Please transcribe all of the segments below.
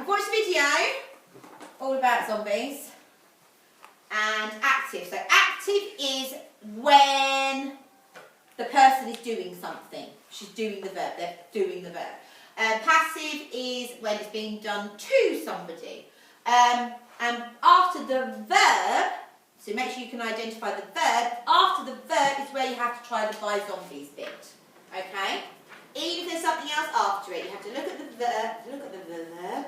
We've watched the video all about zombies. And active. So active is when the person is doing something. She's doing the verb. They're doing the verb. Passive is when it's being done to somebody. And after the verb, so make sure you can identify the verb. After the verb is where you have to try the by zombies bit. Okay? Even if there's something else after it, you have to look at the verb,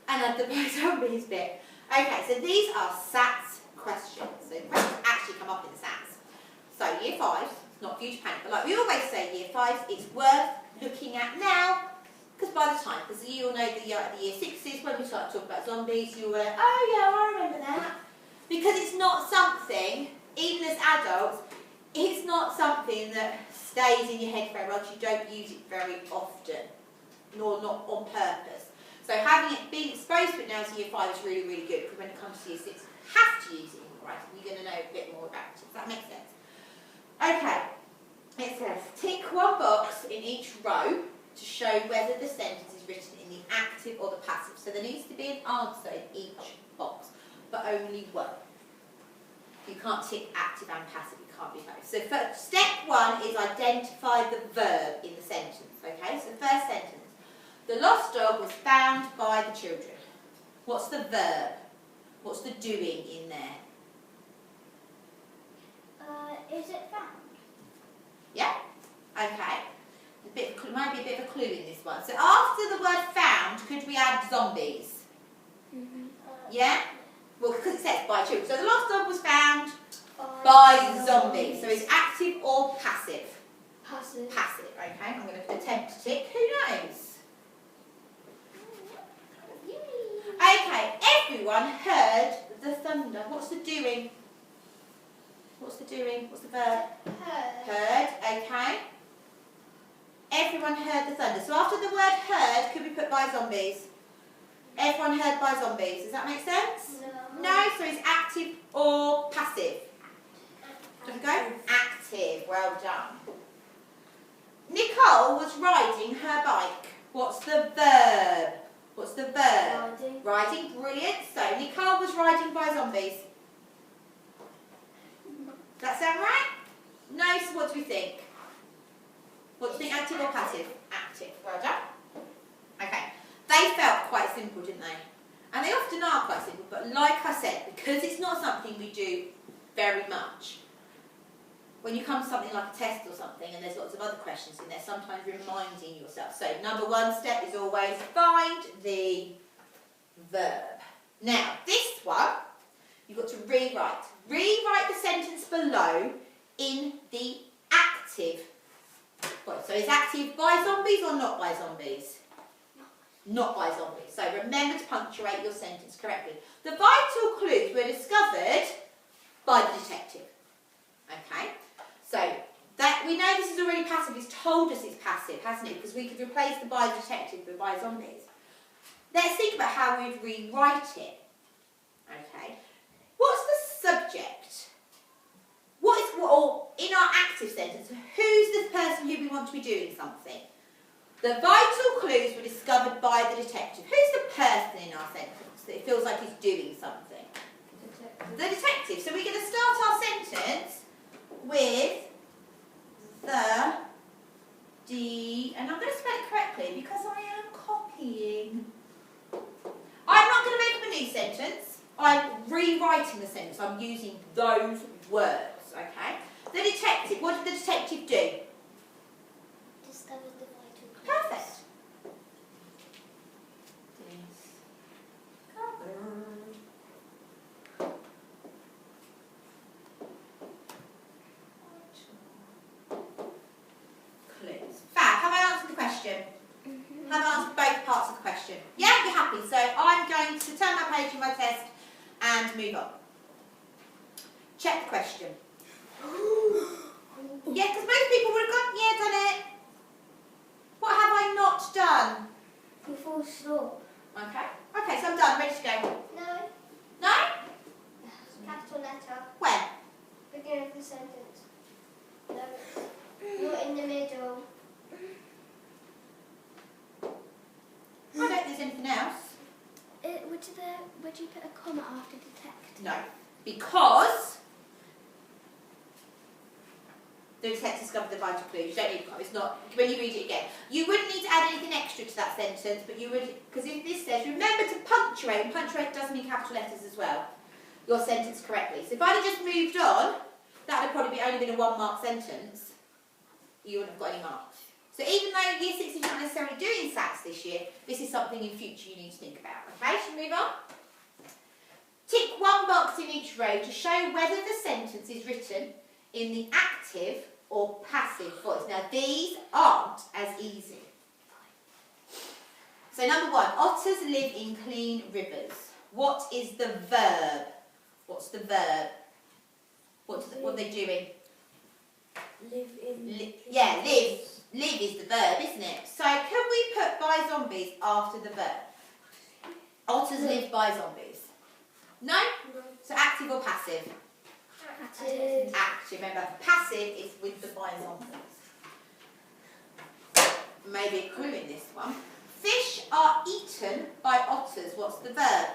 and add the by zombies bit. Okay, so these are SATs questions. So questions actually come up in SATs. So year 5, it's not for you to panic, but like we always say, year 5, it's worth looking at now, because by the time, because you all know the year 6s, when we start talking about zombies, you'll go, oh yeah, I remember that. Because it's not something, even as adults, it's not something that stays in your head very well, because you don't use it very often, nor not on purpose. So having it, being exposed to it now as year 5 is really, really good, because when it comes to year 6, you have to use it in your writing. You're going to know a bit more about it. Does that make sense? Okay. It says, tick one box in each row to show whether the sentence is written in the active or the passive. So there needs to be an answer in each box, but only one. You can't tick active and passive, it can't be both. So first, step 1 is identify the verb in the sentence. Okay, so first sentence. The lost dog was found by the children. What's the verb? What's the doing in there? Is it found? Yeah? Okay. Might be a bit of a clue in this one. So after the word found, could we add zombies? Yeah? Well, because it says by children. So the lost dog was found by zombies. So it's active or passive? Passive. Passive, okay. I'm going to attempt to tick. Who knows? Okay, everyone heard the thunder. What's the doing? What's the doing? What's the verb? Heard. Heard, okay. Everyone heard the thunder. So after the word heard, could we put by zombies? Everyone heard by zombies. Does that make sense? No. No, so it's active or passive? There we go. Active, well done. Nicole was riding her bike. What's the verb? What's the verb? Riding. Riding, brilliant. So Nicole was riding by zombies. Does that sound right? No, so what do we think? What do you think, active or passive? Active, well done. Okay, they felt quite simple, didn't they? And they often are quite simple, but like I said, because it's not something we do very much, when you come to something like a test or something and there's lots of other questions in there, sometimes reminding yourself. So number 1 step is always find the verb. Now, this one, you've got to rewrite. Rewrite the sentence below in the active. So is active by zombies or not by zombies? Not by zombies. So remember to punctuate your sentence correctly. The vital clues were discovered by the detective. Okay? So that we know this is already passive. It's told us it's passive, hasn't it? Because we could replace the by detective with by zombies. Let's think about how we'd rewrite it. Okay? What's the subject? Or in our active sentence, who's the person who we want to be doing something? The vital clues were discovered by the detective. Who's the person in our sentence that it feels like he's doing something? The detective. So we're going to start our sentence with and I'm going to spell it correctly because I am copying. I'm not going to make up a new sentence. I'm rewriting the sentence. I'm using those words, okay? The detective, what did the detective do? Discovered the vital clues. Perfect. Clues. Fab, have I answered the question? Have I answered both parts of the question? Yeah, you're happy. So I'm going to turn my page in my test and move on. Check the question. Yeah, because most people would have gone, yeah, done it. What have I not done? You full stop. Okay. Okay, so I'm done. Ready to go. No. No? Capital letter. Where? Beginning of the sentence. No. Not in the middle. I don't think there's anything else. would you put a comma after detective? No, because the detective discovered the vital clue. You don't need a comma. It's not, when you read it again. You wouldn't need to add anything extra to that sentence, but you would, because if this says, remember to punctuate, and punctuate does mean capital letters as well, your sentence correctly. So if I'd have just moved on, that would have probably only been a 1 mark sentence. You wouldn't have got any marks. So even though Year 6 is not necessarily doing SATs this year, this is something in future you need to think about. Okay, shall we move on? Tick 1 box in each row to show whether the sentence is written in the active or passive voice. Now these aren't as easy. So number 1, otters live in clean rivers. What is the verb? What's the verb? What are they doing? Live in. Live. Live is the verb, isn't it? So can we put by zombies after the verb? Otters live by zombies. No? No. So active or passive? Active. Active. Remember, passive is with the by zombies. Maybe a clue in this one. Fish are eaten by otters. What's the verb?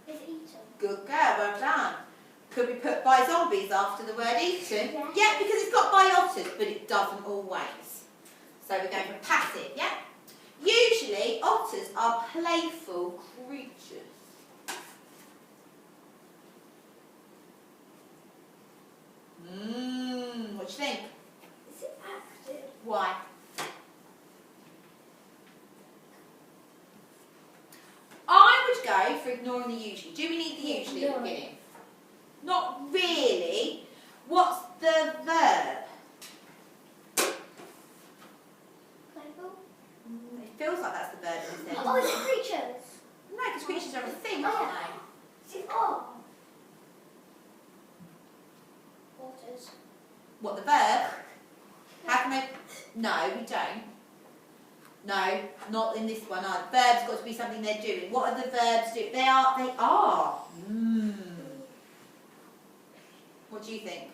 Is eaten. Good girl, well done. Could we put by zombies after the word eaten? Yeah. Yeah, because it's got by otters, but it doesn't always. So we're going for passive, yeah? Usually, otters are playful creatures. What do you think? Is it active? Why? I would go for ignoring the usually. Do we need the usually at the beginning? Not really. What's the verb? Playful? It feels like that's the verb in the Oh, sentence. is it creatures? No, because creatures are a thing, aren't they? Is it all? Waters. What, the verb? How can they... No, we don't. No, not in this one. No. Verb's got to be something they're doing. What are the verbs doing? They are. What do you think?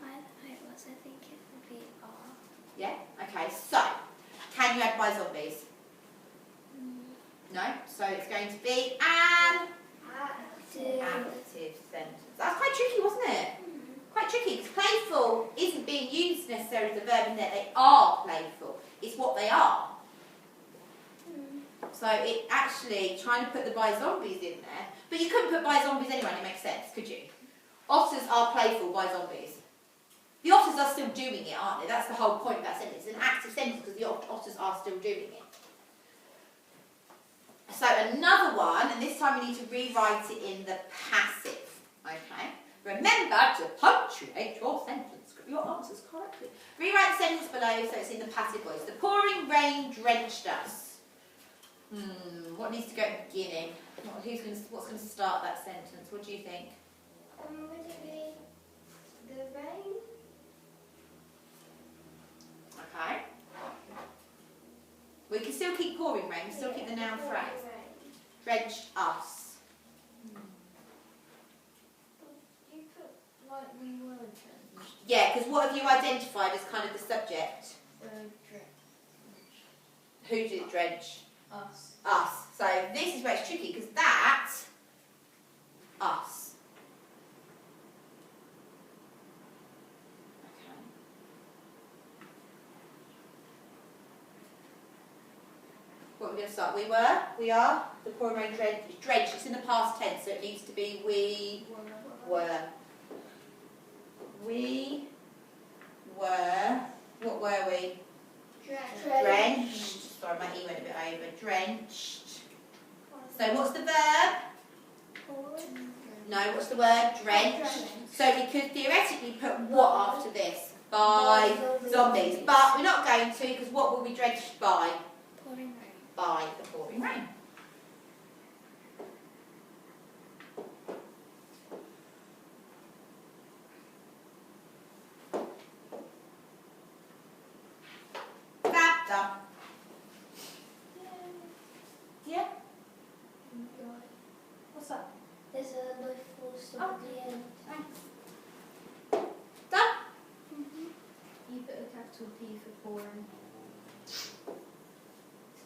I also think it would be R. Yeah? Okay, so, can you add by zombies? No? So it's going to be an active sentence. That's quite tricky, wasn't it? Quite tricky, because playful isn't being used necessarily as a verb in that they are playful. It's what they are. So it actually, trying to put the by zombies in there, but you couldn't put by zombies anyway and it makes sense, could you? Otters are playful by zombies. The otters are still doing it, aren't they? That's the whole point of that sentence. It's an active sentence because the otters are still doing it. So another one, and this time we need to rewrite it in the passive. Okay? Remember to punctuate your sentence, your answers correctly. Rewrite the sentence below so it's in the passive voice. The pouring rain drenched us. What needs to go at the beginning? What's going to start that sentence? What do you think? Would it be the rain? Okay. We can still keep pouring rain, still keep the noun phrase. Drenched us. You put like we were drenched. Yeah, because what have you identified as kind of the subject? Who did it drench? Us. Us. So this is where it's tricky because that, us. Okay. What are we going to start? We are. The pouring rain drenched. It's in the past tense, so it needs to be we were. We were. What were we? Drenched. Sorry, my E went a bit over. Drenched. So what's the verb? No, what's the word? Drenched. So we could theoretically put what after this? By zombies. But we're not going to because what will we drenched by? Pouring rain. By the pouring rain. Done. Yeah? What's that? There's a no full stop at the end. Thanks. Done? You put a capital P for pouring. It's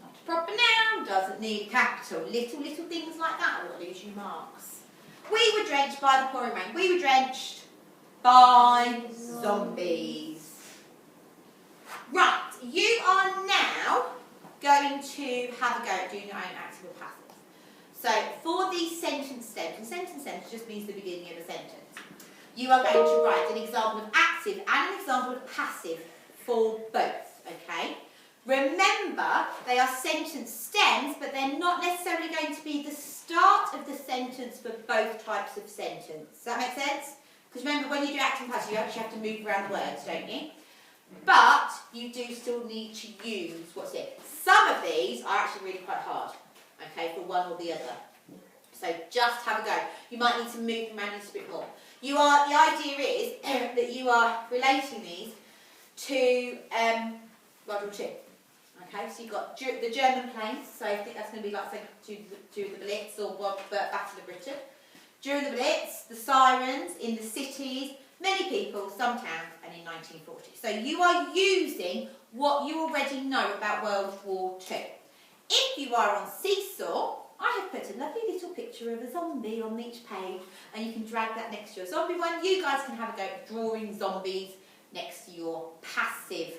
not a proper noun. one doesn't need capital. Little things like that will lose you marks. We were drenched by the pouring rain. We were drenched by zombies. Right, you are now going to have a go at doing your own active or passive. So for the sentence stems, and sentence stems just means the beginning of a sentence, you are going to write an example of active and an example of passive for both, okay? Remember, they are sentence stems, but they're not necessarily going to be the start of the sentence for both types of sentence. Does that make sense? Because remember, when you do active and passive, you actually have to move around the words, don't you? But you do still need to use what's it. Some of these are actually really quite hard, okay, for one or the other. So just have a go. You might need to move around a little bit more. The idea is that you are relating these to World War II. Okay, so you've got the German planes, so I think that's going to be like, say, to the Blitz or Battle of Britain. During the Blitz, the sirens in the cities, many people, some towns, and in 1940. So you are using what you already know about World War II. If you are on Seesaw, I have put a lovely little picture of a zombie on each page, and you can drag that next to your zombie one. You guys can have a go at drawing zombies next to your passive